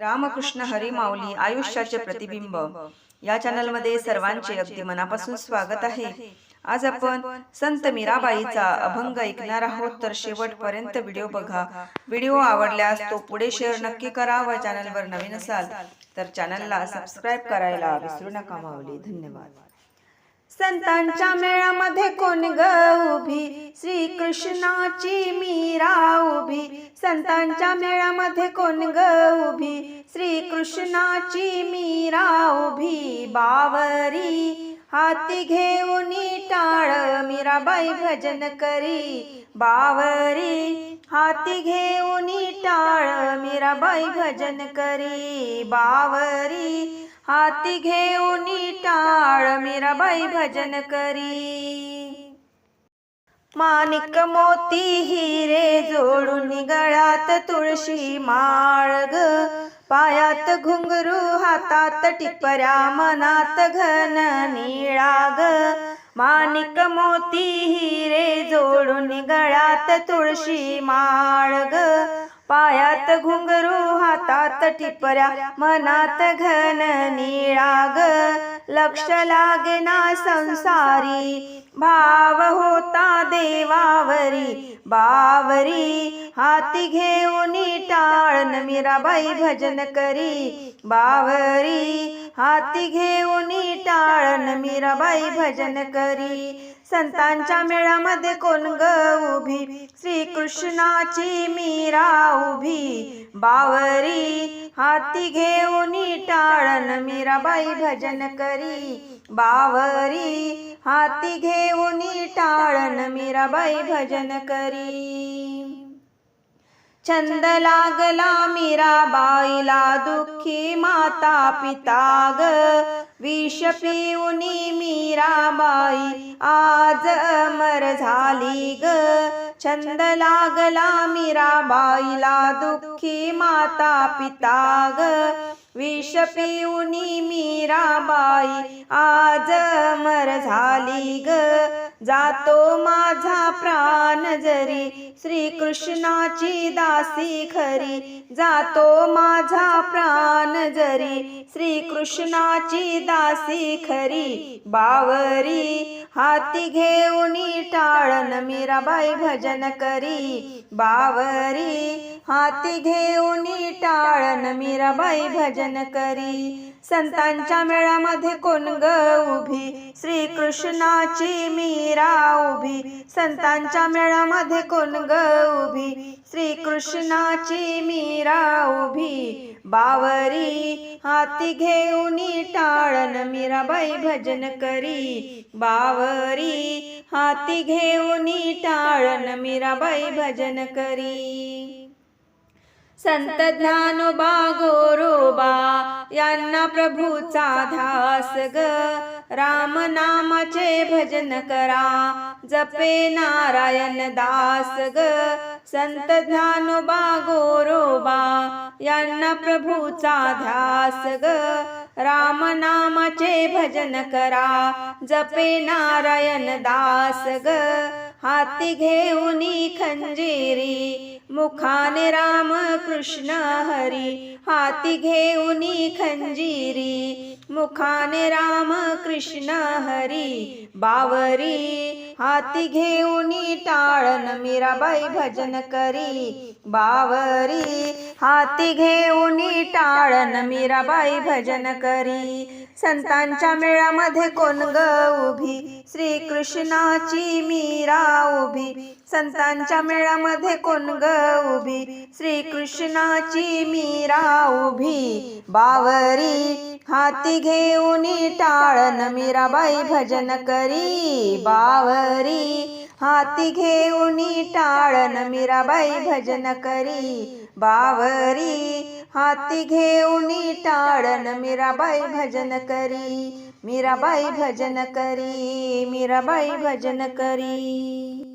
रामकृष्ण हरी माऊली आयुष्याचे प्रतिबिंब या चॅनलमध्ये सर्वांचे अगदी मनापासून स्वागत आहे। आज आपण संत मीराबाईचा अभंग ऐकणार आहोत, तर शेवटपर्यंत व्हिडिओ बघा। व्हिडिओ आवडल्यास तो पुढे शेअर नक्की करा व चॅनलवर नवीन असाल तर चॅनलला सबस्क्राइब करायला विसरू नका माऊली। धन्यवाद। संतांच्या मेळामध्ये कोण ग उभी, श्री कृष्णाची मीरा उभी। संतांच्या मेळामध्ये कोण ग उभी, श्री कृष्णाची मीरा उभी। बावरी हाती घेऊन टाळ मीराबाई भजन करी। बावरी हाती घेऊन टाळ मीराबाई भजन करी। बावरी हाती घेऊन टाळ मीराबाई भजन करी। माणिक मोती हिरे जोडून गळ्यात तुळशी माळ ग, पायात घुंगरू हातात टिपऱ्या मनात घन निळा ग। माणिक मोती हिरे जोडून गळ्यात तुळशी माळ ग, पायात घुंगरू हातात टिपऱ्या मनात घन निळा ग। लक्ष लागेना संसारी भाव होता देवावरी। बावरी हाती घेऊन टाळ मीराबाई भजन करी। बावरी हाती घेऊन टाळ मीराबाई भजन करी। संतांच्या मेळामध्ये कोण ग उभी, श्री कृष्णाची मीरा उभी। बावरी हाती घेऊन टाळ मीराबाई भजन करी। बावरी हाती घेऊन टाळ मीराबाई भजन करी। छंद लागला मीराबाईला दुःखी माता पिता ग, विष पिऊन मीराबाई आज अमर झाली ग। छंद लागला मीराबाईला दुःखी माता पिता ग, विष पिऊन मीराबाई आज अमर झाली ग। जातो माझा प्राण जरी श्री कृष्णाची दासी खरी। जातो माझा प्राण जरी श्री कृष्णाची दासी खरी। बावरी हाती घेऊन टाळ मीराबाई भजन करी। बावरी हाती घेऊन टाळ मीराबाई भजन करी। संतांच्या मेळामध्ये कोण ग उभी, श्री कृष्णाची मीरा उभी। संतांच्या मेळामध्ये कोण ग उभी, श्री कृष्णाची मीरा उभी। बावरी हाती घेऊन टाळ मीराबाई भजन करी। बावरी हाती घेऊन टाळ मीराबाई भजन करी। संत ज्ञानोबा गोरोबा यांना प्रभूचा ध्यास ग, राम नामाचे भजन करा जपे नारायण दास ग। संत ज्ञानोबा गोरोबा यांना प्रभूचा ध्यास ग, राम नामाचे भजन करा जपे नारायण दास ग। हाती घेऊन खंजीरी मुखाने राम कृष्ण हरी। हाती घेऊन खंजीरी मुखाने राम कृष्ण हरी। बावरी हाती घेऊन टाळ मीराबाई भजन करी। बावरी हाती घेऊन टाळ मीराबाई भजन करी। संतांच्या मेळामध्ये कोण ग उभी, श्री कृष्णाची मीरा उभी। संतांच्या मेळामध्ये कोण ग उभी, श्री कृष्णाची मीरा उभी। बावरी हाती घेऊन टाळ मीराबाई भजन करी। बावरी हाती घेऊन टाळ मीराबाई भजन करी। बावरी हाती घेऊन टाळ मीराबाई भजन करी। मीराबाई भजन करी। मीराबाई भजन करी।